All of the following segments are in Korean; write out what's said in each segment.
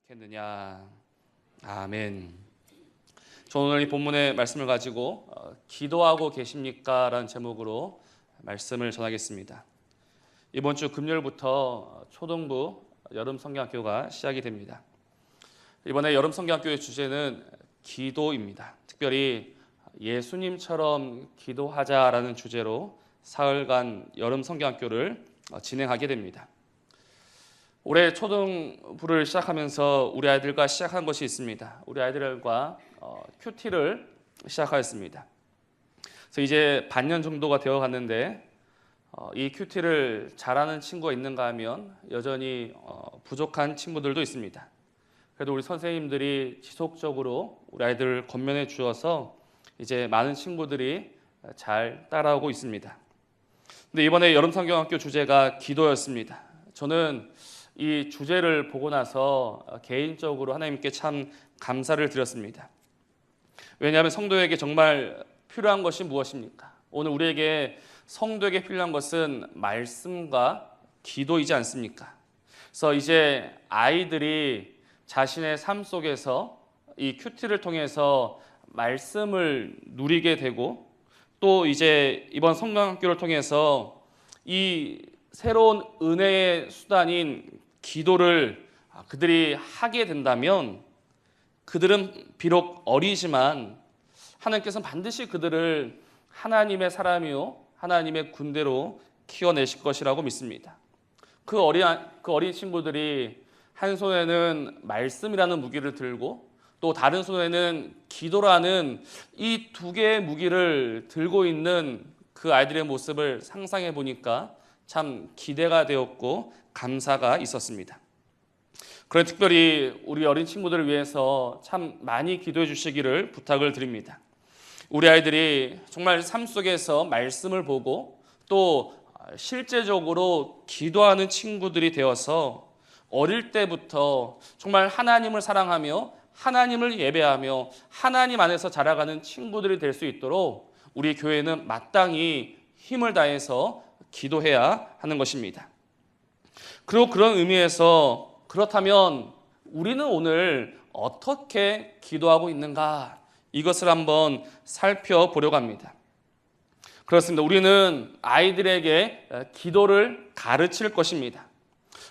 좋겠느냐. 아멘. 저는 오늘 이 본문의 말씀을 가지고 기도하고 계십니까? 라는 제목으로 말씀을 전하겠습니다. 이번 주 금요일부터 초등부 여름 성경학교가 시작이 됩니다. 이번에 여름 성경학교의 주제는 기도입니다. 특별히 예수님처럼 기도하자라는 주제로 사흘간 여름 성경학교를 진행하게 됩니다. 올해 초등부를 시작하면서 우리 아이들과 시작한 것이 있습니다. 우리 아이들과 큐티를 시작하였습니다. 그래서 이제 반년 정도가 되어 갔는데 이 큐티를 잘하는 친구가 있는가 하면 여전히 부족한 친구들도 있습니다. 그래도 우리 선생님들이 지속적으로 우리 아이들을 권면해 주어서 이제 많은 친구들이 잘 따라오고 있습니다. 근데 이번에 여름 성경학교 주제가 기도였습니다. 저는 이 주제를 보고 나서 개인적으로 하나님께 참 감사를 드렸습니다. 왜냐하면 성도에게 정말 필요한 것이 무엇입니까? 오늘 우리에게 성도에게 필요한 것은 말씀과 기도이지 않습니까? 그래서 이제 아이들이 자신의 삶 속에서 이 큐티를 통해서 말씀을 누리게 되고 또 이제 이번 성경학교를 통해서 이 새로운 은혜의 수단인 기도를 그들이 하게 된다면 그들은 비록 어리지만 하나님께서는 반드시 그들을 하나님의 사람이요 하나님의 군대로 키워내실 것이라고 믿습니다. 그 어린 친구들이 한 손에는 말씀이라는 무기를 들고 또 다른 손에는 기도라는 이 두 개의 무기를 들고 있는 그 아이들의 모습을 상상해 보니까 참 기대가 되었고 감사가 있었습니다. 그런 특별히 우리 어린 친구들을 위해서 참 많이 기도해 주시기를 부탁을 드립니다. 우리 아이들이 정말 삶 속에서 말씀을 보고 또 실제적으로 기도하는 친구들이 되어서 어릴 때부터 정말 하나님을 사랑하며 하나님을 예배하며 하나님 안에서 자라가는 친구들이 될 수 있도록 우리 교회는 마땅히 힘을 다해서 기도해야 하는 것입니다. 그리고 그런 의미에서 그렇다면 우리는 오늘 어떻게 기도하고 있는가? 이것을 한번 살펴보려고 합니다. 그렇습니다. 우리는 아이들에게 기도를 가르칠 것입니다.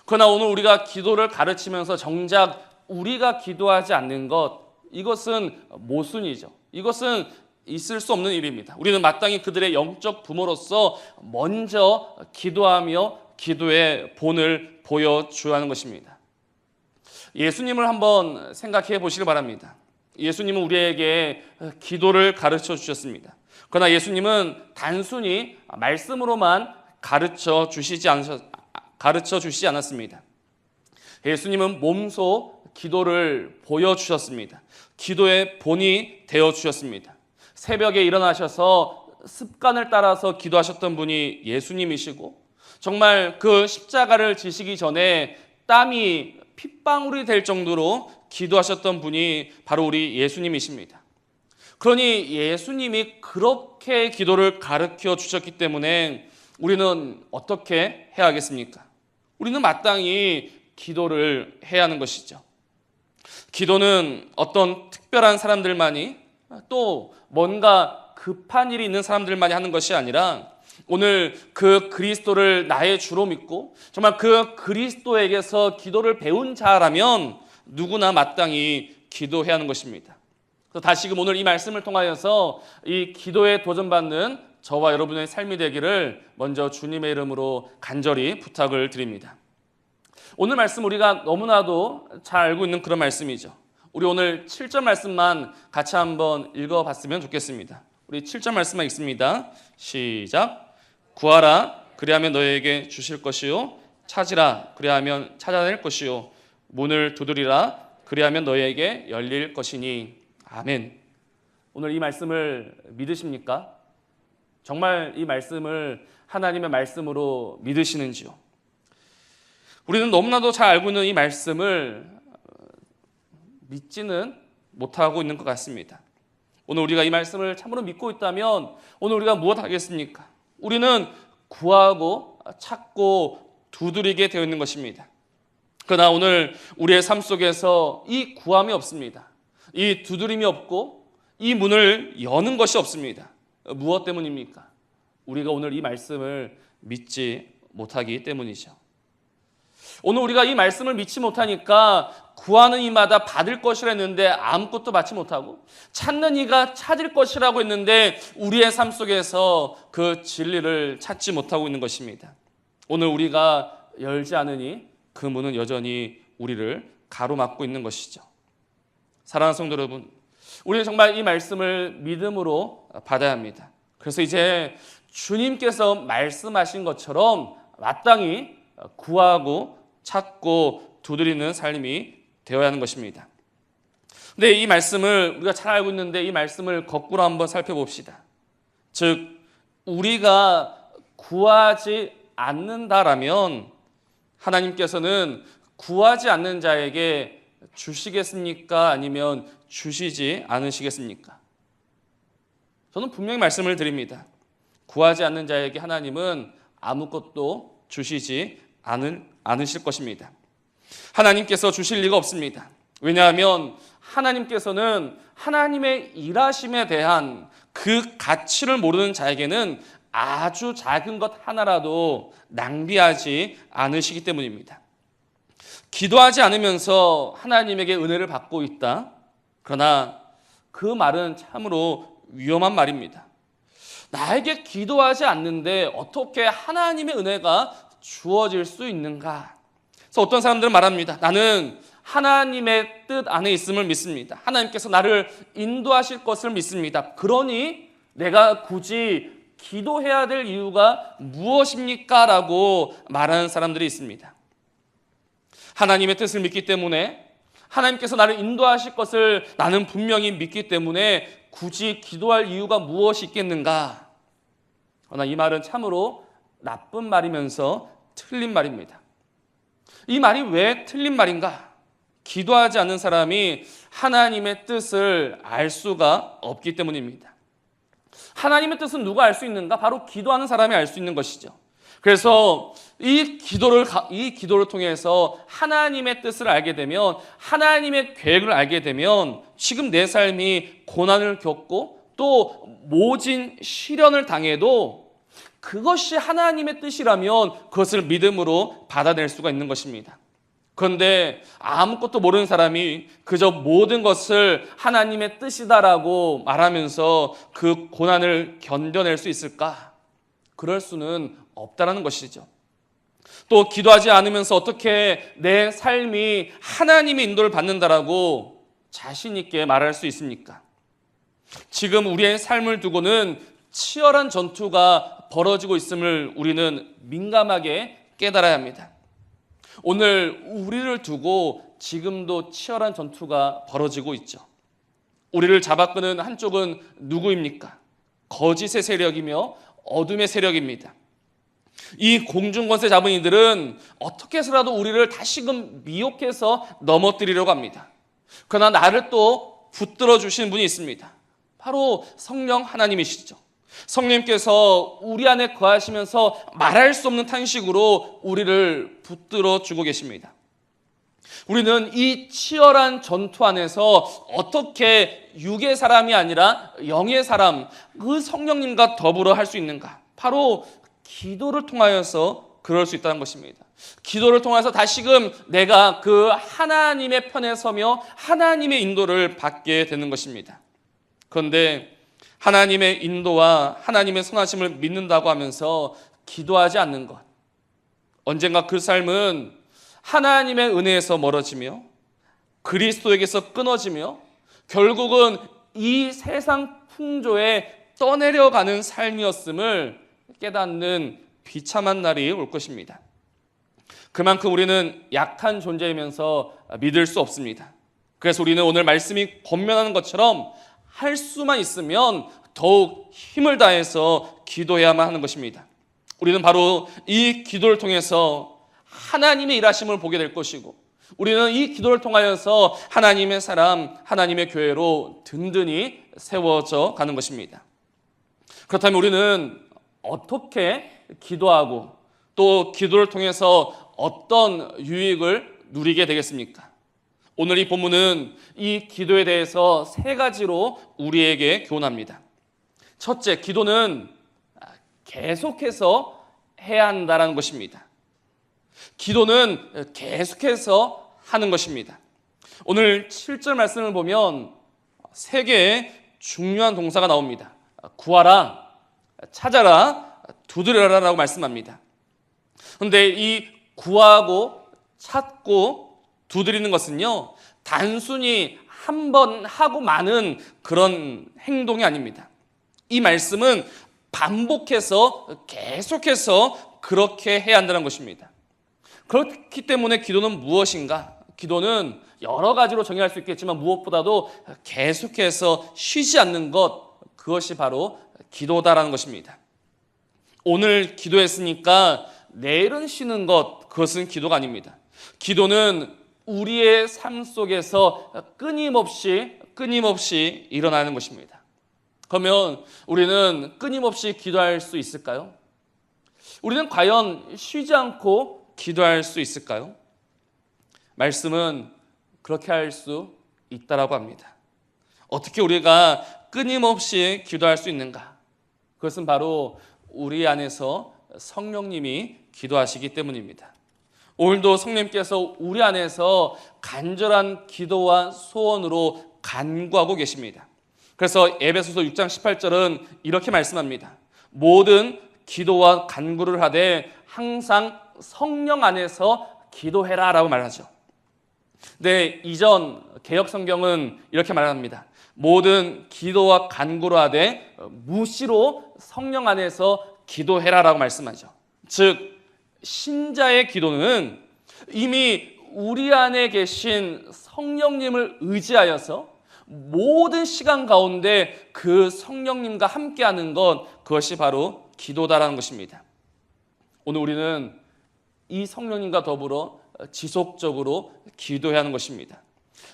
그러나 오늘 우리가 기도를 가르치면서 정작 우리가 기도하지 않는 것, 이것은 모순이죠. 이것은 있을 수 없는 일입니다. 우리는 마땅히 그들의 영적 부모로서 먼저 기도하며 기도의 본을 보여줘야 하는 것입니다. 예수님을 한번 생각해 보시기 바랍니다. 예수님은 우리에게 기도를 가르쳐 주셨습니다. 그러나 예수님은 단순히 말씀으로만 가르쳐 주시지 않았습니다. 예수님은 몸소 기도를 보여주셨습니다. 기도의 본이 되어주셨습니다. 새벽에 일어나셔서 습관을 따라서 기도하셨던 분이 예수님이시고 정말 그 십자가를 지시기 전에 땀이 핏방울이 될 정도로 기도하셨던 분이 바로 우리 예수님이십니다. 그러니 예수님이 그렇게 기도를 가르쳐 주셨기 때문에 우리는 어떻게 해야 하겠습니까? 우리는 마땅히 기도를 해야 하는 것이죠. 기도는 어떤 특별한 사람들만이 또 뭔가 급한 일이 있는 사람들만이 하는 것이 아니라 오늘 그 그리스도를 나의 주로 믿고 정말 그 그리스도에게서 기도를 배운 자라면 누구나 마땅히 기도해야 하는 것입니다. 그래서 다시금 오늘 이 말씀을 통하여서 이 기도에 도전받는 저와 여러분의 삶이 되기를 먼저 주님의 이름으로 간절히 부탁을 드립니다. 오늘 말씀 우리가 너무나도 잘 알고 있는 그런 말씀이죠. 우리 오늘 7절 말씀만 같이 한번 읽어봤으면 좋겠습니다. 우리 7절 말씀만 읽습니다. 시작. 구하라 그리하면 너희에게 주실 것이요 찾으라 그리하면 찾아낼 것이요 문을 두드리라 그리하면 너희에게 열릴 것이니. 아멘. 오늘 이 말씀을 믿으십니까? 정말 이 말씀을 하나님의 말씀으로 믿으시는지요? 우리는 너무나도 잘 알고 있는 이 말씀을 믿지는 못하고 있는 것 같습니다. 오늘 우리가 이 말씀을 참으로 믿고 있다면 오늘 우리가 무엇 하겠습니까? 우리는 구하고 찾고 두드리게 되어 있는 것입니다. 그러나 오늘 우리의 삶 속에서 이 구함이 없습니다. 이 두드림이 없고 이 문을 여는 것이 없습니다. 무엇 때문입니까? 우리가 오늘 이 말씀을 믿지 못하기 때문이죠. 오늘 우리가 이 말씀을 믿지 못하니까 구하는 이마다 받을 것이라 했는데 아무것도 받지 못하고, 찾는 이가 찾을 것이라고 했는데 우리의 삶 속에서 그 진리를 찾지 못하고 있는 것입니다. 오늘 우리가 열지 않으니 그 문은 여전히 우리를 가로막고 있는 것이죠. 사랑하는 성도 여러분, 우리는 정말 이 말씀을 믿음으로 받아야 합니다. 그래서 이제 주님께서 말씀하신 것처럼 마땅히 구하고 찾고 두드리는 삶이 되어야 하는 것입니다. 근데 이 말씀을 우리가 잘 알고 있는데 이 말씀을 거꾸로 한번 살펴봅시다. 즉, 우리가 구하지 않는다라면 하나님께서는 구하지 않는 자에게 주시겠습니까? 아니면 주시지 않으시겠습니까? 저는 분명히 말씀을 드립니다. 구하지 않는 자에게 하나님은 아무것도 주시지 않으실 것입니다. 하나님께서 주실 리가 없습니다. 왜냐하면 하나님께서는 하나님의 일하심에 대한 그 가치를 모르는 자에게는 아주 작은 것 하나라도 낭비하지 않으시기 때문입니다. 기도하지 않으면서 하나님에게 은혜를 받고 있다. 그러나 그 말은 참으로 위험한 말입니다. 나에게 기도하지 않는데 어떻게 하나님의 은혜가 주어질 수 있는가? 그래서 어떤 사람들은 말합니다. 나는 하나님의 뜻 안에 있음을 믿습니다. 하나님께서 나를 인도하실 것을 믿습니다. 그러니 내가 굳이 기도해야 될 이유가 무엇입니까? 라고 말하는 사람들이 있습니다. 하나님의 뜻을 믿기 때문에, 하나님께서 나를 인도하실 것을 나는 분명히 믿기 때문에 굳이 기도할 이유가 무엇이 있겠는가? 그러나 이 말은 참으로 나쁜 말이면서 틀린 말입니다. 이 말이 왜 틀린 말인가? 기도하지 않는 사람이 하나님의 뜻을 알 수가 없기 때문입니다. 하나님의 뜻은 누가 알 수 있는가? 바로 기도하는 사람이 알 수 있는 것이죠. 그래서 이 기도를 통해서 하나님의 뜻을 알게 되면, 하나님의 계획을 알게 되면 지금 내 삶이 고난을 겪고 또 모진 시련을 당해도 그것이 하나님의 뜻이라면 그것을 믿음으로 받아낼 수가 있는 것입니다. 그런데 아무것도 모르는 사람이 그저 모든 것을 하나님의 뜻이다라고 말하면서 그 고난을 견뎌낼 수 있을까? 그럴 수는 없다라는 것이죠. 또 기도하지 않으면서 어떻게 내 삶이 하나님의 인도를 받는다라고 자신 있게 말할 수 있습니까? 지금 우리의 삶을 두고는 치열한 전투가 벌어지고 있음을 우리는 민감하게 깨달아야 합니다. 오늘 우리를 두고 지금도 치열한 전투가 벌어지고 있죠. 우리를 잡아끄는 한쪽은 누구입니까? 거짓의 세력이며 어둠의 세력입니다. 이 공중권세 잡은 이들은 어떻게 해서라도 우리를 다시금 미혹해서 넘어뜨리려고 합니다. 그러나 나를 또 붙들어 주신 분이 있습니다. 바로 성령 하나님이시죠. 성령님께서 우리 안에 거하시면서 말할 수 없는 탄식으로 우리를 붙들어 주고 계십니다. 우리는 이 치열한 전투 안에서 어떻게 육의 사람이 아니라 영의 사람, 그 성령님과 더불어 할 수 있는가? 바로 기도를 통하여서 그럴 수 있다는 것입니다. 기도를 통해서 다시금 내가 그 하나님의 편에 서며 하나님의 인도를 받게 되는 것입니다. 그런데 하나님의 인도와 하나님의 선하심을 믿는다고 하면서 기도하지 않는 것, 언젠가 그 삶은 하나님의 은혜에서 멀어지며 그리스도에게서 끊어지며 결국은 이 세상 풍조에 떠내려가는 삶이었음을 깨닫는 비참한 날이 올 것입니다. 그만큼 우리는 약한 존재이면서 믿을 수 없습니다. 그래서 우리는 오늘 말씀이 권면하는 것처럼 할 수만 있으면 더욱 힘을 다해서 기도해야만 하는 것입니다. 우리는 바로 이 기도를 통해서 하나님의 일하심을 보게 될 것이고, 우리는 이 기도를 통하여서 하나님의 사람, 하나님의 교회로 든든히 세워져 가는 것입니다. 그렇다면 우리는 어떻게 기도하고 또 기도를 통해서 어떤 유익을 누리게 되겠습니까? 오늘 이 본문은 이 기도에 대해서 세 가지로 우리에게 교훈합니다. 첫째, 기도는 계속해서 해야 한다는 것입니다. 기도는 계속해서 하는 것입니다. 오늘 7절 말씀을 보면 세 개의 중요한 동사가 나옵니다. 구하라, 찾아라, 두드려라라고 말씀합니다. 그런데 이 구하고 찾고 두드리는 것은요, 단순히 한 번 하고 마는 그런 행동이 아닙니다. 이 말씀은 반복해서 계속해서 그렇게 해야 한다는 것입니다. 그렇기 때문에 기도는 무엇인가? 기도는 여러 가지로 정의할 수 있겠지만 무엇보다도 계속해서 쉬지 않는 것, 그것이 바로 기도다라는 것입니다. 오늘 기도했으니까 내일은 쉬는 것, 그것은 기도가 아닙니다. 기도는 우리의 삶 속에서 끊임없이 일어나는 것입니다. 그러면 우리는 끊임없이 기도할 수 있을까요? 우리는 과연 쉬지 않고 기도할 수 있을까요? 말씀은 그렇게 할 수 있다라고 합니다. 어떻게 우리가 끊임없이 기도할 수 있는가? 그것은 바로 우리 안에서 성령님이 기도하시기 때문입니다. 오늘도 성령님께서 우리 안에서 간절한 기도와 소원으로 간구하고 계십니다. 그래서 에베소서 6장 18절은 이렇게 말씀합니다. 모든 기도와 간구를 하되 항상 성령 안에서 기도해라 라고 말하죠. 네, 이전 개역 성경은 이렇게 말합니다. 모든 기도와 간구를 하되 무시로 성령 안에서 기도해라 라고 말씀하죠. 즉 신자의 기도는 이미 우리 안에 계신 성령님을 의지하여서 모든 시간 가운데 그 성령님과 함께하는 것, 그것이 바로 기도다라는 것입니다. 오늘 우리는 이 성령님과 더불어 지속적으로 기도해야 하는 것입니다.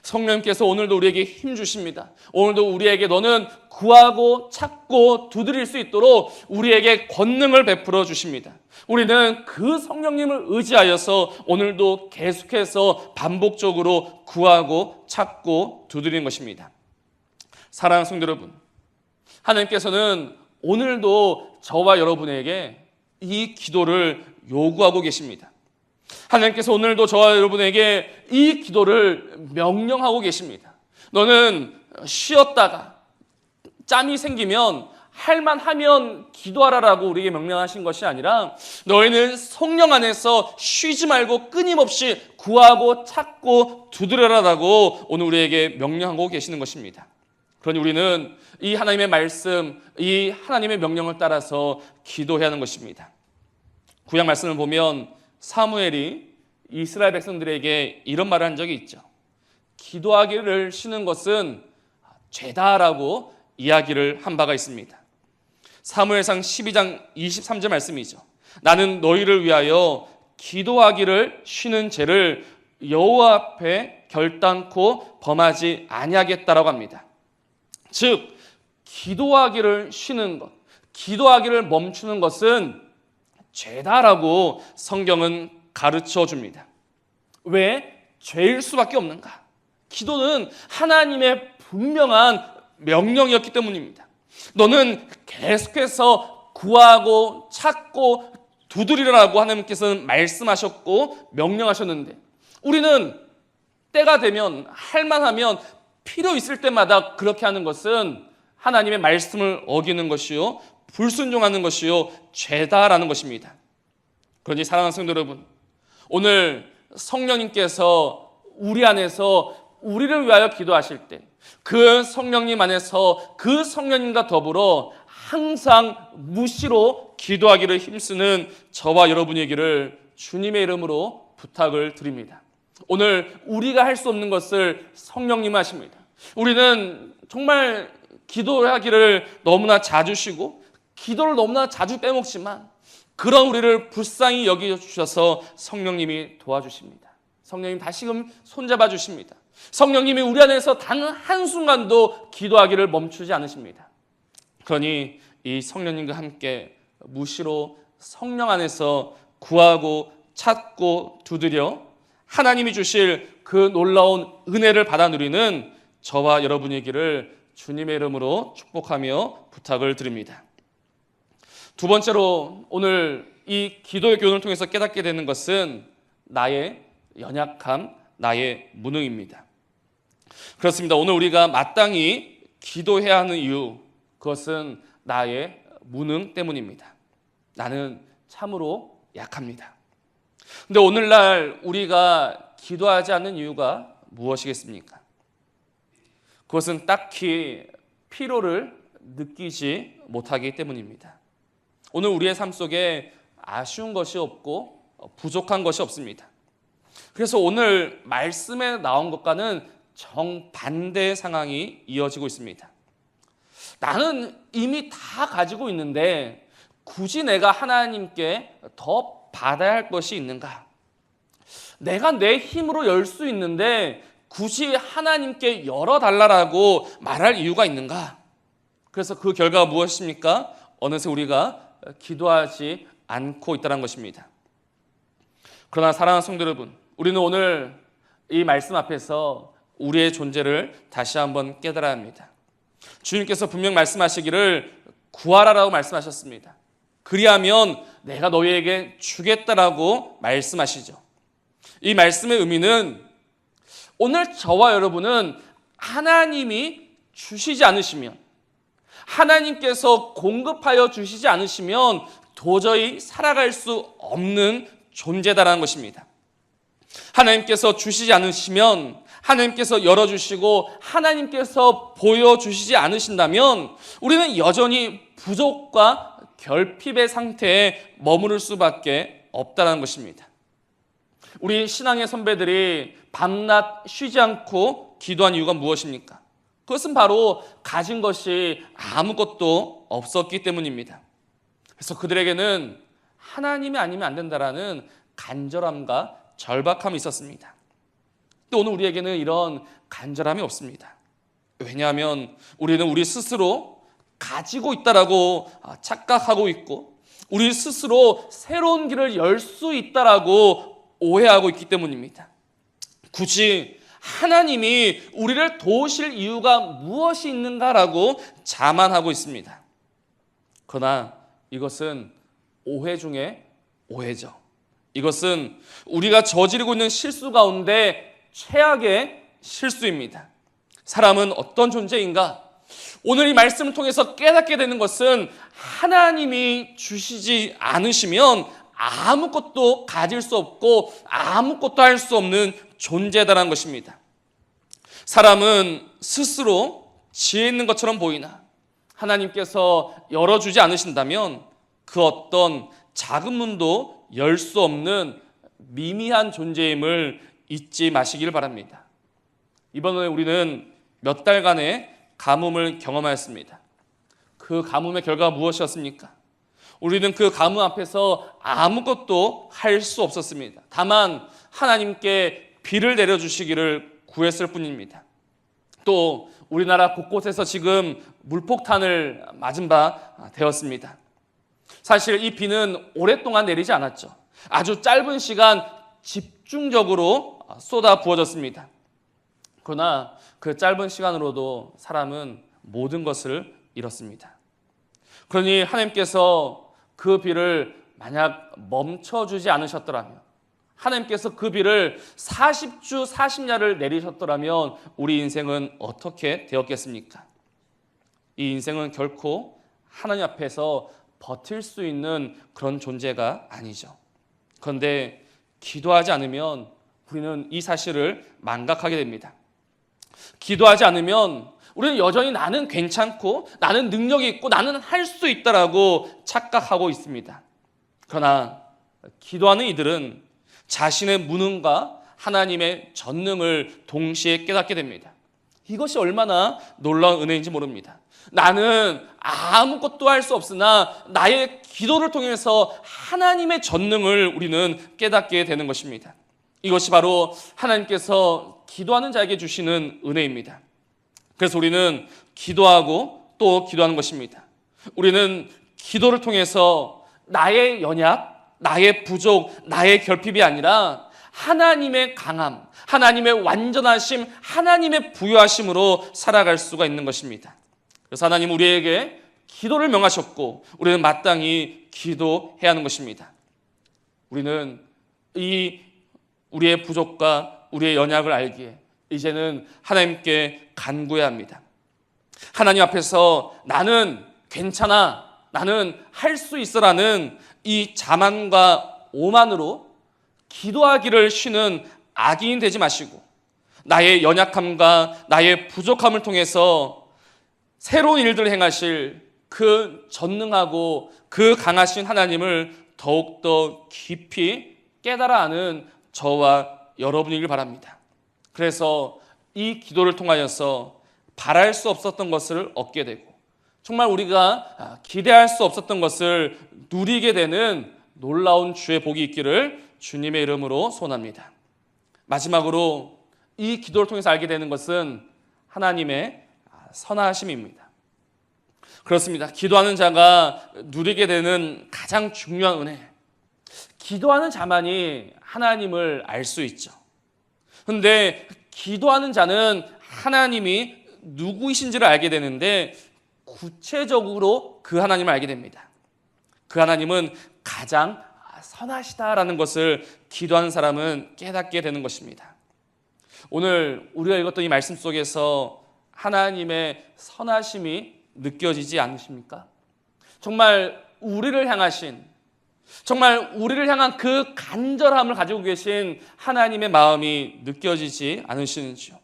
성령님께서 오늘도 우리에게 힘 주십니다. 오늘도 우리에게 너는 구하고 찾고 두드릴 수 있도록 우리에게 권능을 베풀어 주십니다. 우리는 그 성령님을 의지하여서 오늘도 계속해서 반복적으로 구하고 찾고 두드리는 것입니다. 사랑하는 성도 여러분, 하나님께서는 오늘도 저와 여러분에게 이 기도를 요구하고 계십니다. 하나님께서 오늘도 저와 여러분에게 이 기도를 명령하고 계십니다. 너는 쉬었다가 짬이 생기면 할만하면 기도하라라고 우리에게 명령하신 것이 아니라 너희는 성령 안에서 쉬지 말고 끊임없이 구하고 찾고 두드려라라고 오늘 우리에게 명령하고 계시는 것입니다. 그러니 우리는 이 하나님의 말씀, 이 하나님의 명령을 따라서 기도해야 하는 것입니다. 구약 말씀을 보면 사무엘이 이스라엘 백성들에게 이런 말을 한 적이 있죠. 기도하기를 쉬는 것은 죄다라고 이야기를 한 바가 있습니다. 사무엘상 12장 23절 말씀이죠. 나는 너희를 위하여 기도하기를 쉬는 죄를 여호와 앞에 결단코 범하지 아니하겠다라고 합니다. 즉 기도하기를 쉬는 것, 기도하기를 멈추는 것은 죄다라고 성경은 가르쳐 줍니다. 왜 죄일 수밖에 없는가? 기도는 하나님의 분명한 명령이었기 때문입니다. 너는 계속해서 구하고 찾고 두드리라고 하나님께서는 말씀하셨고 명령하셨는데 우리는 때가 되면 할만하면 필요 있을 때마다 그렇게 하는 것은 하나님의 말씀을 어기는 것이요 불순종하는 것이요 죄다라는 것입니다. 그러니 사랑하는 성도 여러분, 오늘 성령님께서 우리 안에서 우리를 위하여 기도하실 때 그 성령님 안에서 그 성령님과 더불어 항상 무시로 기도하기를 힘쓰는 저와 여러분이기를 주님의 이름으로 부탁을 드립니다. 오늘 우리가 할 수 없는 것을 성령님 하십니다. 우리는 정말 기도하기를 너무나 자주 쉬고 기도를 너무나 자주 빼먹지만 그런 우리를 불쌍히 여겨주셔서 성령님이 도와주십니다. 성령님 다시금 손잡아 주십니다. 성령님이 우리 안에서 단 한순간도 기도하기를 멈추지 않으십니다. 그러니 이 성령님과 함께 무시로 성령 안에서 구하고 찾고 두드려 하나님이 주실 그 놀라운 은혜를 받아 누리는 저와 여러분이기를 주님의 이름으로 축복하며 부탁을 드립니다. 두 번째로 오늘 이 기도의 교훈을 통해서 깨닫게 되는 것은 나의 연약함, 나의 무능입니다. 그렇습니다. 오늘 우리가 마땅히 기도해야 하는 이유, 그것은 나의 무능 때문입니다. 나는 참으로 약합니다. 근데 오늘날 우리가 기도하지 않는 이유가 무엇이겠습니까? 그것은 딱히 피로를 느끼지 못하기 때문입니다. 오늘 우리의 삶 속에 아쉬운 것이 없고 부족한 것이 없습니다. 그래서 오늘 말씀에 나온 것과는 정반대의 상황이 이어지고 있습니다. 나는 이미 다 가지고 있는데 굳이 내가 하나님께 더 받아야 할 것이 있는가? 내가 내 힘으로 열 수 있는데 굳이 하나님께 열어달라고 말할 이유가 있는가? 그래서 그 결과가 무엇입니까? 어느새 우리가 기도하지 않고 있다는 것입니다. 그러나 사랑하는 성도 여러분, 우리는 오늘 이 말씀 앞에서 우리의 존재를 다시 한번 깨달아야 합니다. 주님께서 분명 말씀하시기를 구하라라고 말씀하셨습니다. 그리하면 내가 너희에게 주겠다라고 말씀하시죠. 이 말씀의 의미는 오늘 저와 여러분은 하나님이 주시지 않으시면, 하나님께서 공급하여 주시지 않으시면 도저히 살아갈 수 없는 존재다라는 것입니다. 하나님께서 주시지 않으시면, 하나님께서 열어주시고 하나님께서 보여주시지 않으신다면 우리는 여전히 부족과 결핍의 상태에 머무를 수밖에 없다는 것입니다. 우리 신앙의 선배들이 밤낮 쉬지 않고 기도한 이유가 무엇입니까? 그것은 바로 가진 것이 아무것도 없었기 때문입니다. 그래서 그들에게는 하나님이 아니면 안 된다라는 간절함과 절박함이 있었습니다. 또 오늘 우리에게는 이런 간절함이 없습니다. 왜냐하면 우리는 우리 스스로 가지고 있다라고 착각하고 있고, 우리 스스로 새로운 길을 열 수 있다라고 오해하고 있기 때문입니다. 굳이 하나님이 우리를 도우실 이유가 무엇이 있는가라고 자만하고 있습니다. 그러나 이것은 오해 중에 오해죠. 이것은 우리가 저지르고 있는 실수 가운데 최악의 실수입니다. 사람은 어떤 존재인가? 오늘 이 말씀을 통해서 깨닫게 되는 것은 하나님이 주시지 않으시면 아무것도 가질 수 없고 아무것도 할 수 없는 존재다라는 것입니다. 사람은 스스로 지혜 있는 것처럼 보이나 하나님께서 열어주지 않으신다면 그 어떤 작은 문도 열 수 없는 미미한 존재임을 잊지 마시길 바랍니다. 이번에 우리는 몇 달간의 가뭄을 경험하였습니다. 그 가뭄의 결과가 무엇이었습니까? 우리는 그 가뭄 앞에서 아무것도 할 수 없었습니다. 다만 하나님께 비를 내려주시기를 구했을 뿐입니다. 또 우리나라 곳곳에서 지금 물폭탄을 맞은 바 되었습니다. 사실 이 비는 오랫동안 내리지 않았죠. 아주 짧은 시간 집중적으로 쏟아 부어졌습니다. 그러나 그 짧은 시간으로도 사람은 모든 것을 잃었습니다. 그러니 하나님께서 그 비를 만약 멈춰주지 않으셨더라면, 하나님께서 그 비를 40주 40야를 내리셨더라면 우리 인생은 어떻게 되었겠습니까? 이 인생은 결코 하나님 앞에서 버틸 수 있는 그런 존재가 아니죠. 그런데 기도하지 않으면 우리는 이 사실을 망각하게 됩니다. 기도하지 않으면 우리는 여전히 나는 괜찮고 나는 능력이 있고 나는 할 수 있다라고 착각하고 있습니다. 그러나 기도하는 이들은 자신의 무능과 하나님의 전능을 동시에 깨닫게 됩니다. 이것이 얼마나 놀라운 은혜인지 모릅니다. 나는 아무것도 할 수 없으나 나의 기도를 통해서 하나님의 전능을 우리는 깨닫게 되는 것입니다. 이것이 바로 하나님께서 기도하는 자에게 주시는 은혜입니다. 그래서 우리는 기도하고 또 기도하는 것입니다. 우리는 기도를 통해서 나의 연약, 나의 부족, 나의 결핍이 아니라 하나님의 강함, 하나님의 완전하심, 하나님의 부유하심으로 살아갈 수가 있는 것입니다. 그래서 하나님 우리에게 기도를 명하셨고 우리는 마땅히 기도해야 하는 것입니다. 우리는 우리의 부족과 우리의 연약을 알기에 이제는 하나님께 간구해야 합니다. 하나님 앞에서 나는 괜찮아, 나는 할 수 있어라는 이 자만과 오만으로 기도하기를 쉬는 악인이 되지 마시고 나의 연약함과 나의 부족함을 통해서 새로운 일들을 행하실 그 전능하고 그 강하신 하나님을 더욱더 깊이 깨달아 아는 저와 여러분이길 바랍니다. 그래서 이 기도를 통하여서 바랄 수 없었던 것을 얻게 되고 정말 우리가 기대할 수 없었던 것을 누리게 되는 놀라운 주의 복이 있기를 주님의 이름으로 소원합니다. 마지막으로 이 기도를 통해서 알게 되는 것은 하나님의 선하심입니다. 그렇습니다. 기도하는 자가 누리게 되는 가장 중요한 은혜, 기도하는 자만이 하나님을 알 수 있죠. 그런데 기도하는 자는 하나님이 누구이신지를 알게 되는데 구체적으로 그 하나님을 알게 됩니다. 그 하나님은 가장 선하시다라는 것을 기도하는 사람은 깨닫게 되는 것입니다. 오늘 우리가 읽었던 이 말씀 속에서 하나님의 선하심이 느껴지지 않으십니까? 정말 우리를 향하신, 정말 우리를 향한 그 간절함을 가지고 계신 하나님의 마음이 느껴지지 않으시는지요?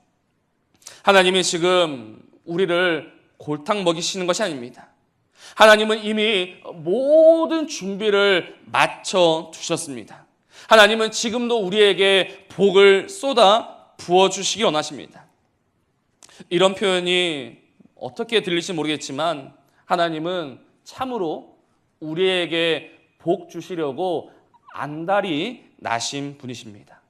하나님이 지금 우리를 골탕 먹이시는 것이 아닙니다. 하나님은 이미 모든 준비를 마쳐 두셨습니다. 하나님은 지금도 우리에게 복을 쏟아 부어주시기 원하십니다. 이런 표현이 어떻게 들릴지 모르겠지만 하나님은 참으로 우리에게 복 주시려고 안달이 나신 분이십니다.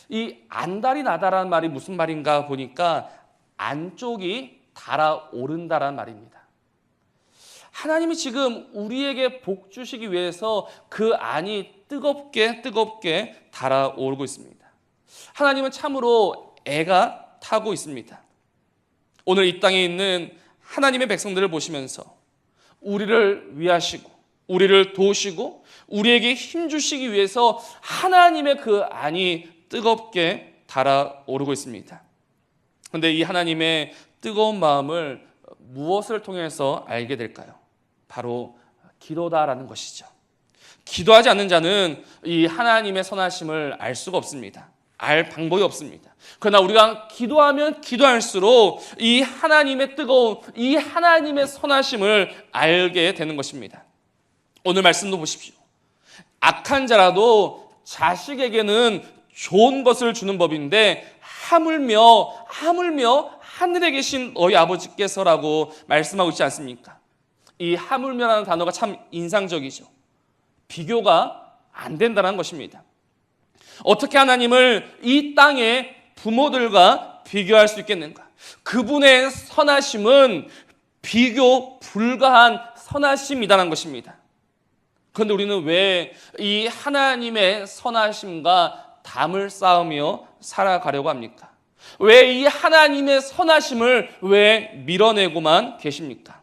이 안달이 나다라는 말이 무슨 말인가 보니까 안쪽이 달아오른다라는 말입니다. 하나님이 지금 우리에게 복 주시기 위해서 그 안이 뜨겁게 달아오르고 있습니다. 하나님은 참으로 애가 타고 있습니다. 오늘 이 땅에 있는 하나님의 백성들을 보시면서 우리를 위하시고 우리를 도우시고 우리에게 힘주시기 위해서 하나님의 그 안이 뜨겁게 달아오르고 있습니다. 그런데 이 하나님의 뜨거운 마음을 무엇을 통해서 알게 될까요? 바로 기도다라는 것이죠. 기도하지 않는 자는 이 하나님의 선하심을 알 수가 없습니다. 알 방법이 없습니다. 그러나 우리가 기도하면 기도할수록 이 하나님의 뜨거운, 이 하나님의 선하심을 알게 되는 것입니다. 오늘 말씀도 보십시오. 악한 자라도 자식에게는 좋은 것을 주는 법인데 하물며 하늘에 계신 너희 아버지께서라고 말씀하고 있지 않습니까? 이 하물며라는 단어가 참 인상적이죠. 비교가 안 된다는 것입니다. 어떻게 하나님을 이 땅의 부모들과 비교할 수 있겠는가? 그분의 선하심은 비교 불가한 선하심이라는 것입니다. 그런데 우리는 왜 이 하나님의 선하심과 담을 쌓으며 살아가려고 합니까? 왜 이 하나님의 선하심을 왜 밀어내고만 계십니까?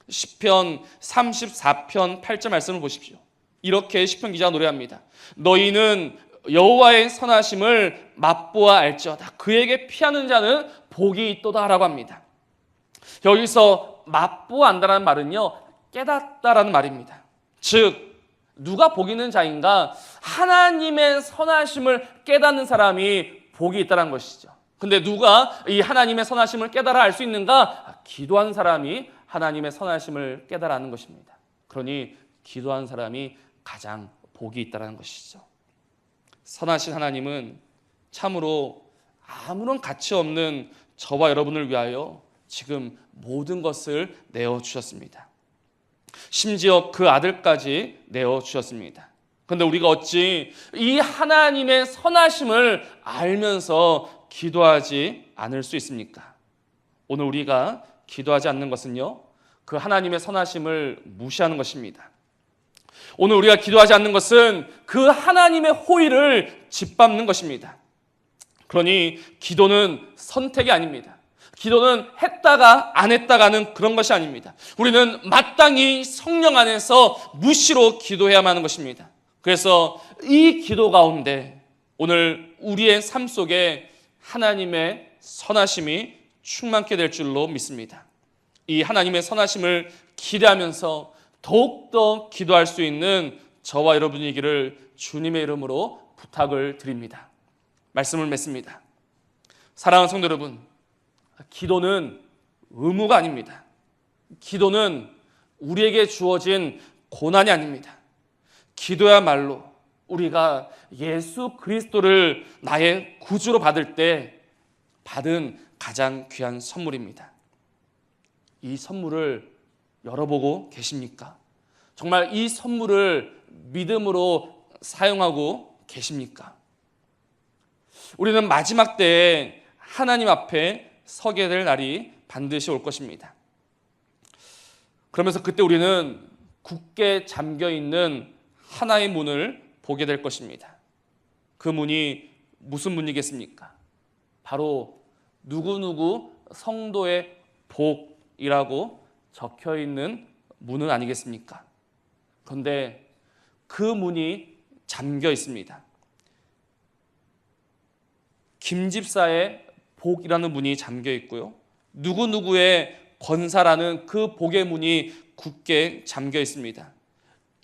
시편 34편 8절 말씀을 보십시오. 이렇게 시편 기자가 노래합니다. 너희는 여호와의 선하심을 맛보아 알지어다. 그에게 피하는 자는 복이 있도다라고 합니다. 여기서 맛보아 안다라는 말은요, 깨닫다라는 말입니다. 즉 누가 복 있는 자인가? 하나님의 선하심을 깨닫는 사람이 복이 있다는 것이죠. 근데 누가 이 하나님의 선하심을 깨달아 알 수 있는가? 기도한 사람이 하나님의 선하심을 깨달아 아는 것입니다. 그러니 기도한 사람이 가장 복이 있다는 것이죠. 선하신 하나님은 참으로 아무런 가치 없는 저와 여러분을 위하여 지금 모든 것을 내어주셨습니다. 심지어 그 아들까지 내어주셨습니다. 그런데 우리가 어찌 이 하나님의 선하심을 알면서 기도하지 않을 수 있습니까? 오늘 우리가 기도하지 않는 것은요, 그 하나님의 선하심을 무시하는 것입니다. 오늘 우리가 기도하지 않는 것은 그 하나님의 호의를 짓밟는 것입니다. 그러니 기도는 선택이 아닙니다. 기도는 했다가 안 했다가는 그런 것이 아닙니다. 우리는 마땅히 성령 안에서 무시로 기도해야만 하는 것입니다. 그래서 이 기도 가운데 오늘 우리의 삶 속에 하나님의 선하심이 충만케 될 줄로 믿습니다. 이 하나님의 선하심을 기대하면서 더욱더 기도할 수 있는 저와 여러분이기를 주님의 이름으로 부탁을 드립니다. 말씀을 맺습니다. 사랑하는 성도 여러분, 기도는 의무가 아닙니다. 기도는 우리에게 주어진 고난이 아닙니다. 기도야말로 우리가 예수 그리스도를 나의 구주로 받을 때 받은 가장 귀한 선물입니다. 이 선물을 열어보고 계십니까? 정말 이 선물을 믿음으로 사용하고 계십니까? 우리는 마지막 때에 하나님 앞에 서게 될 날이 반드시 올 것입니다. 그러면서 그때 우리는 굳게 잠겨있는 하나의 문을 보게 될 것입니다. 그 문이 무슨 문이겠습니까? 바로 누구누구 성도의 복이라고 적혀있는 문은 아니겠습니까? 그런데 그 문이 잠겨 있습니다. 김집사의 복이라는 문이 잠겨 있고요. 누구누구의 권사라는 그 복의 문이 굳게 잠겨 있습니다.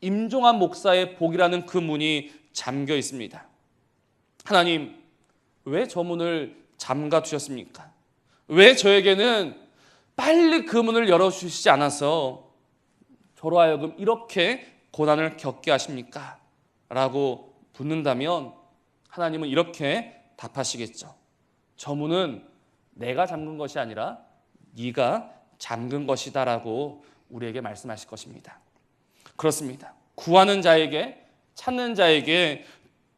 임종환 목사의 복이라는 그 문이 잠겨 있습니다. 하나님, 왜 저 문을 잠가 두셨습니까? 왜 저에게는 빨리 그 문을 열어주시지 않아서 저로 하여금 이렇게 고난을 겪게 하십니까? 라고 묻는다면 하나님은 이렇게 답하시겠죠. 저 문은 내가 잠근 것이 아니라 네가 잠근 것이다 라고 우리에게 말씀하실 것입니다. 그렇습니다. 구하는 자에게, 찾는 자에게,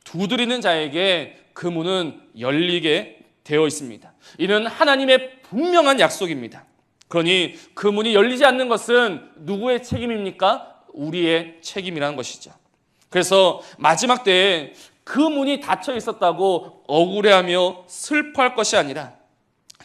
두드리는 자에게 그 문은 열리게 되어 있습니다. 이는 하나님의 분명한 약속입니다. 그러니 그 문이 열리지 않는 것은 누구의 책임입니까? 우리의 책임이라는 것이죠. 그래서 마지막 때에 그 문이 닫혀 있었다고 억울해하며 슬퍼할 것이 아니라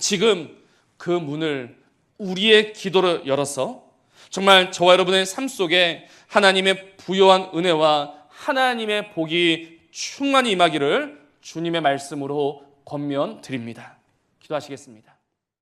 지금 그 문을 우리의 기도로 열어서 정말 저와 여러분의 삶 속에 하나님의 부요한 은혜와 하나님의 복이 충만히 임하기를 주님의 말씀으로 권면드립니다. 기도하시겠습니다.